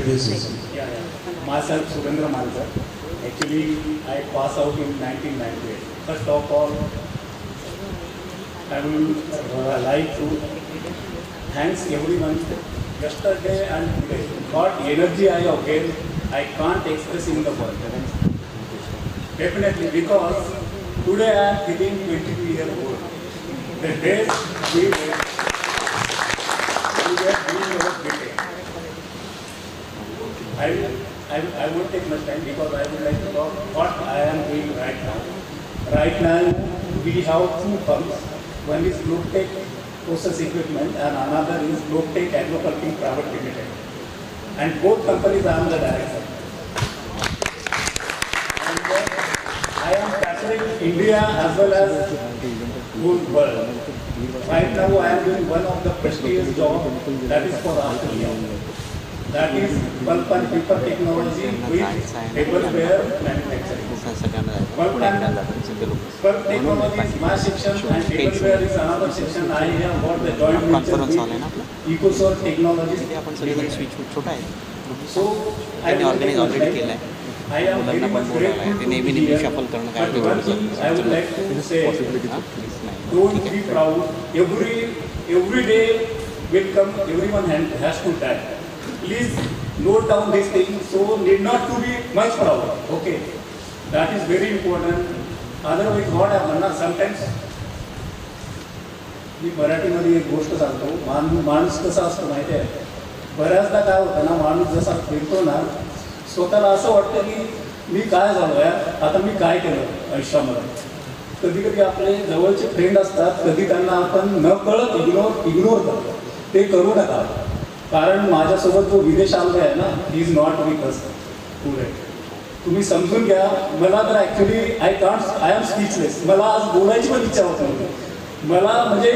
introduce yourself. Yeah, yeah. Myself, Surendra Mankar. Actually, I passed out in 1998. First of all, I would like to thanks everyone. Yesterday and today, what energy I have gained, I can't express in the word. Definitely, because today I am feeling 22 years old. The days we were doing our cricket. I won't take much time because I would like to talk what I am doing right now. Right now, we have two firms. One is Globetech Process Equipment and another is Globetech Agroculting Private Limited. And both companies I am the director. And I am passionate in India as well as whole world. Right now I am doing one of the prestigious jobs that is for Australia. That is pulp and paper technology with tableware manufacturing. Pulp technology is my section and tableware is another section. I have got the joint venture with EcoSource Technologies. So I am very much grateful to be here. But one thing I would like to say, don't be proud. Every day will come, everyone has to die. Please note down this thing, so need not to be much proud. Okay, that is very important. Otherwise, what happens sometimes मी मराठीमध्ये एक गोष्ट सांगतो. माणूस कसा असतो माहिती आहे, बऱ्याचदा काय होतं ना, माणूस जसा फिरतो ना, स्वतःला असं वाटतं की मी काय झालो यार, आता मी काय केलं आयुष्यामध्ये. कधी कधी आपले जवळचे फ्रेंड असतात, कधी त्यांना आपण न कळत इग्नोर करतो. ते करू नका, कारण माझ्यासोबत जो विदेश आलेला आहे ना, he is not with us पुढे. तुम्ही समजून घ्या. मला तर ॲक्च्युली आय एम स्पीचलेस. मला आज बोलायची पण इच्छा होत नव्हती. मला म्हणजे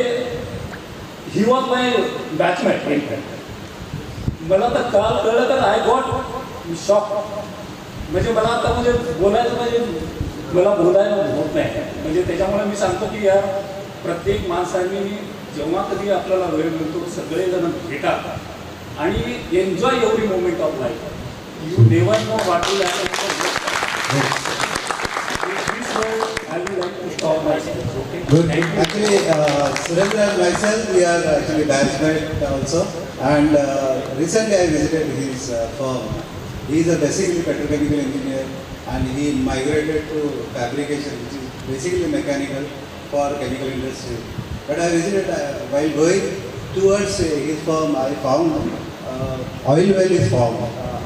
he was my batchmate in fact. मला तर काल कळलं तर आय गॉट शॉक. म्हणजे मला आता म्हणजे बोलायचं म्हणजे मला बोलायला होत नाही. म्हणजे त्याच्यामुळे मी सांगतो की यार, प्रत्येक माणसांनी जेव्हा कधी आपल्याला वेळ मिळतो सगळेजण भेटा आणि enjoy every moment of life. You never know what will happen. I would like to stop myself. Okay. Good. Actually, Surendra and myself, we are actually batchmate also. And recently I visited his firm. He is a basically petrochemical engineer, and he migrated to fabrication, which is basically mechanical for chemical industry. But I visited while going towards his firm. I found oil well is found.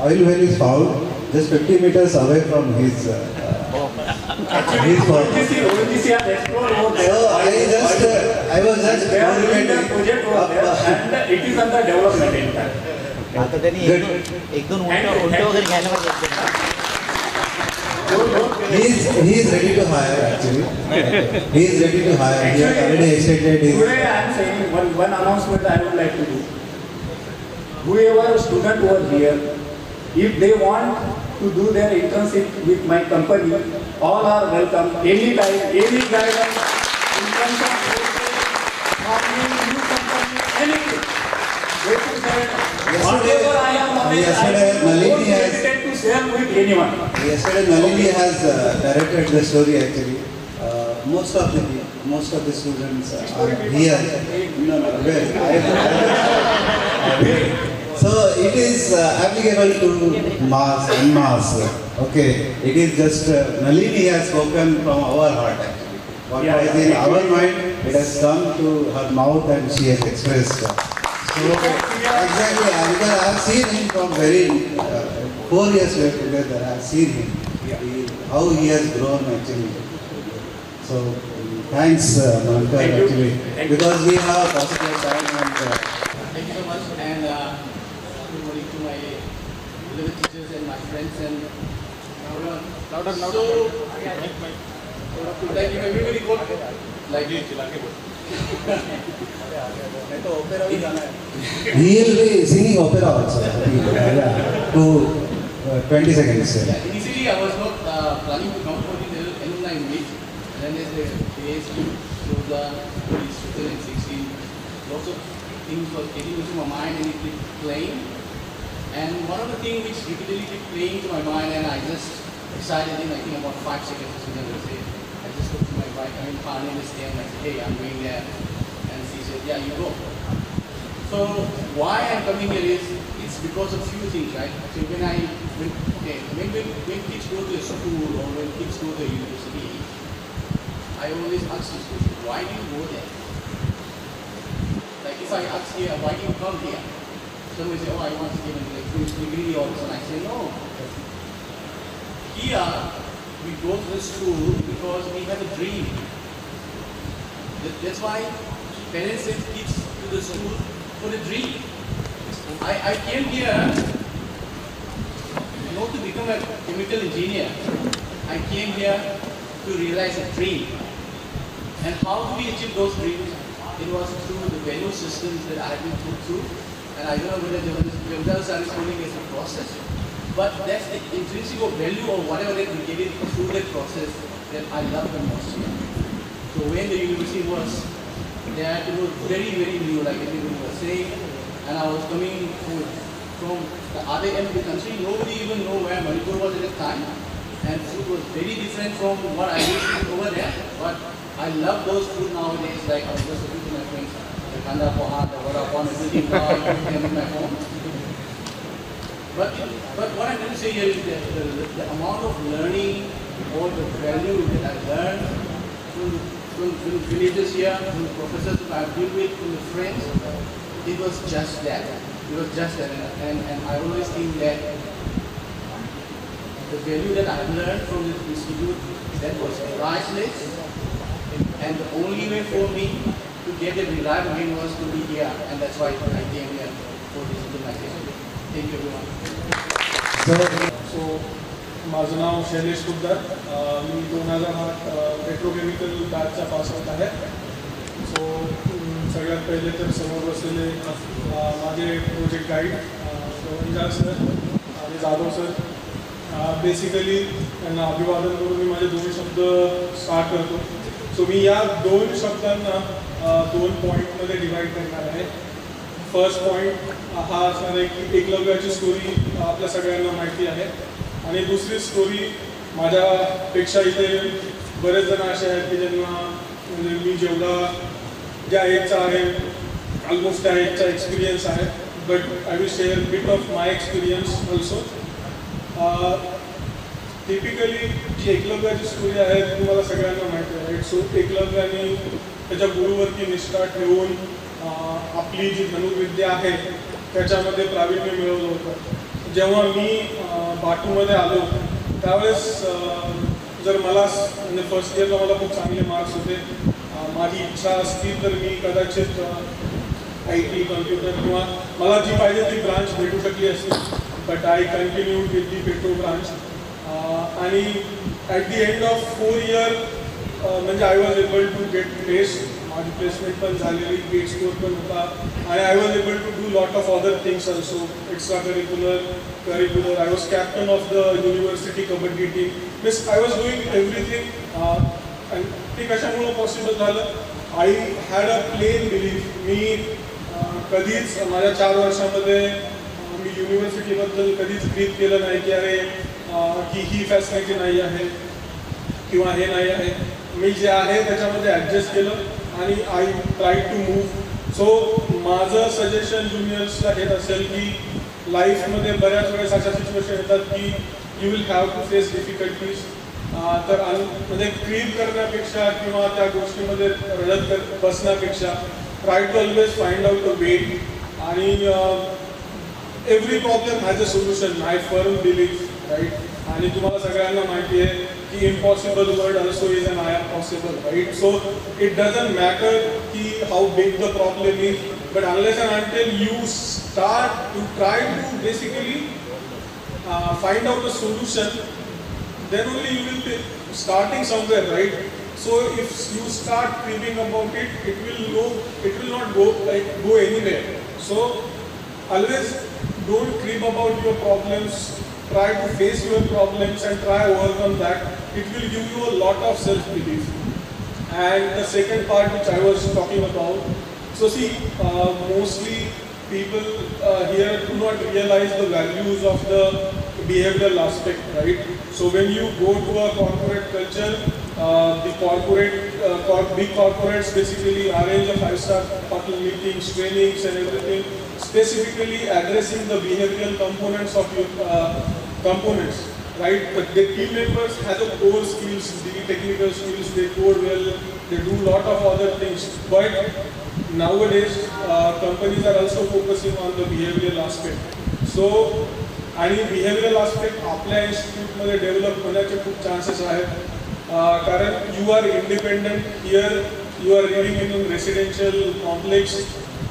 Oil well is found just 50 meters away from his firm. ONGC has explored over there. So I was just they are doing the project over there, and it is under development in fact. आता त्यांनी एक दोन उलटे वगैरे घ्यायला पाहिजे. He is ready to hire actually. He is ready to hire. He has already extended his. Today I am saying one announcement I would like to do. Whoever student over here, if they want to do their internship with my company, all are welcome. Any time, any guidance, in terms of forming new company, anything. Whatever I am knowledge, I don't hesitate to share with anyone. Yesterday Nalini has narrated the story actually. Most of the students are here. So it is applicable to mass and mass. Okay, it is just Nalini has spoken from our heart actually. What was in our mind, it has come to her mouth and she has expressed. So exactly, because I have seen him from very 4 years we are together. I have seen him, how he has grown actually. So thanks, Mankar, actually, because we have positive time and. Thank you so much, and good morning to my beloved teachers and my friends and louder. So, like if everybody got like He will be singing opera also. To 20 seconds. Initially, I was not planning to come for the alumni meet. Then there's the ASU, Yoga, 2016. Lots of things were getting into my mind and it kept playing. And one of the things which repeatedly kept playing to my mind, and I just decided in, I think about 5 seconds as soon as I say it, I just looked to my bike, I mean, Parnell is there, and I said, hey, I'm going there. And she said, yeah, you go. So why I'm coming here is, it's because of few things, right? So when kids go to a school or when kids go to a university, I always ask this question, why do you go there? Like if I ask here, why do you come here? Somebody say, oh, I want to get into like first degree or something. I say, no. Here, we go to the school because we have a dream. That's why parents send kids to the school for a dream. I came here not to become a chemical engineer. I came here to realize a dream. And how do we achieve those dreams? It was through the value systems that I have been put through. And I don't know whether Jamdal Sir is calling it a process. But that's the intrinsic value or whatever that we get it through that process that I love the most here. So when the university was there, it was very, very new, like everyone was saying. And I was coming from the other end of the country. Nobody even know where Manipur was at that time. And food was very different from what I used to eat over there. But I love those food nowadays. Like I was just looking to my friends, the kanda poha, the vada pav, everything now I cook them in my home. But what I'm going to say here is that the amount of learning or the value that I learned from villages here, from the professors that I've dealt with, from the friends, it was just that. It was just that. And I always think that the value that I learned from this institute, that was priceless. And the only way for me to get it revived again was to be here. And that's why I came here for this implementation. Thank you everyone. So, माझं नाव शैलेश कुद्दार, मी 2008 petrochemical बॅचचा pass out आहे. सो सगळ्यात पहिले तर समोर बसलेले माझे project guide Govinda sir आणि Jadhav sir, basically त्यांना अभिवादन करून मी माझे 2 शब्द स्टार्ट करतो. सो मी या 2 शब्दांना 2 पॉईंटमध्ये डिवाईड करणार आहे. फर्स्ट पॉईंट हा असणार आहे की एकलव्याची स्टोरी आपल्या सगळ्यांना माहिती आहे. आणि दुसरी स्टोरी माझ्यापेक्षा इथे बरेच जण असे आहेत की ज्यांना म्हणजे मी जेवढा ज्या एजचा आहे ऑलमोस्ट त्या एजचा एक्सपिरियन्स आहे. But I will share bit of my experience also. Typically जी एकलव्याची स्टोरी आहे ती तुम्हाला सगळ्यांना माहिती आहे. सो एकलव्याने त्याच्या गुरुवरती निष्ठा ठेवून आपली जी धनुर्विद्या आहे त्याच्यामध्ये प्रावीण्य मिळवलं होतं. जेव्हा मी बाटूमध्ये आलो त्यावेळेस जर मला म्हणजे फर्स्ट इयरला मला खूप चांगले मार्क्स होते. माझी इच्छा असती तर मी कदाचित IT कम्प्युटर किंवा मला जी पाहिजे ती ब्रांच भेटू शकली असती. But I continued with the petro branch. आणि at the end of 4 year म्हणजे I was able to get place. माझी प्लेसमेंट पण झालेली, गेट स्कोर पण होता. आणि I was able to do lot of other things also, extra curricular. I was captain of the university kabaddi team. Means I was doing everything. आणि ते कशामुळं possible झालं? I had a plain belief. मी कधीच माझ्या 4 वर्षामध्ये मी युनिव्हर्सिटीबद्दल कधीच ग्रीप केलं नाही की अरे की ही फॅसिलिटी नाही आहे किंवा हे नाही आहे. मी जे आहे त्याच्यामध्ये ॲडजस्ट केलं आणि आय ट्राय टू मूव्ह. सो माझं सजेशन ज्युनियर्सला हेच असेल की लाईफमध्ये बऱ्याच वेळेस अशा सिच्युएशन येतात की you will have to face difficulties. तर म्हणजे क्रीप करण्यापेक्षा किंवा त्या गोष्टीमध्ये रडत बसण्यापेक्षा try to always find out a way. आणि every problem has a solution. I firm believe, right. आणि तुम्हाला सगळ्यांना माहिती आहे की impossible word also is an I am possible, right? So it doesn't matter how big the problem is, but unless and until you try to basically find out a solution, then only you will be starting somewhere, right? So if you start creeping about it, it will not go anywhere. So always don't creep about your problems. Try to face your problems and try to overcome that. It will give you a lot of self-belief. And the second part which I was talking about, so see, mostly people here do not realize the values of the behavioral aspect, right? So when you go to a corporate culture, the big corporates basically arrange a 5-star hotel meetings, trainings and everything, specifically addressing the behavioral components of your components, right? But the team members have the core skills, the technical skills, they code well, they do a lot of other things. But nowadays, companies are also focusing on the behavioral aspect. So, आणि behavioral aspect आपल्या इन्स्टिट्यूटमध्ये develop होण्याचे खूप chances आहेत. कारण you are independent here, you are living in a residential complex.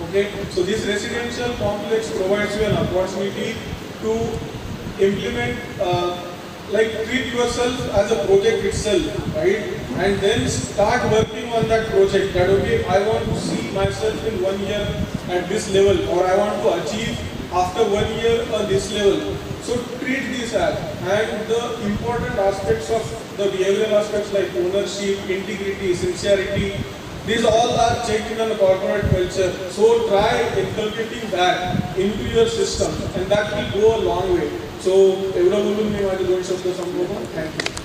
Okay, so this residential complex provides you an opportunity to implement, like treat yourself as a project itself, right? And then start working on that project. That okay, I want to see myself in 1 year at this level, or I want to achieve after 1 year on this level. So treat this as, and the important aspects of the behavioral aspects like ownership, integrity, sincerity, these all are checked in a corporate culture. So try inculcating that into your system, and that will go a long way. So, एवढं बोलून मी माझे 2 शब्द संपवतो. Thank you.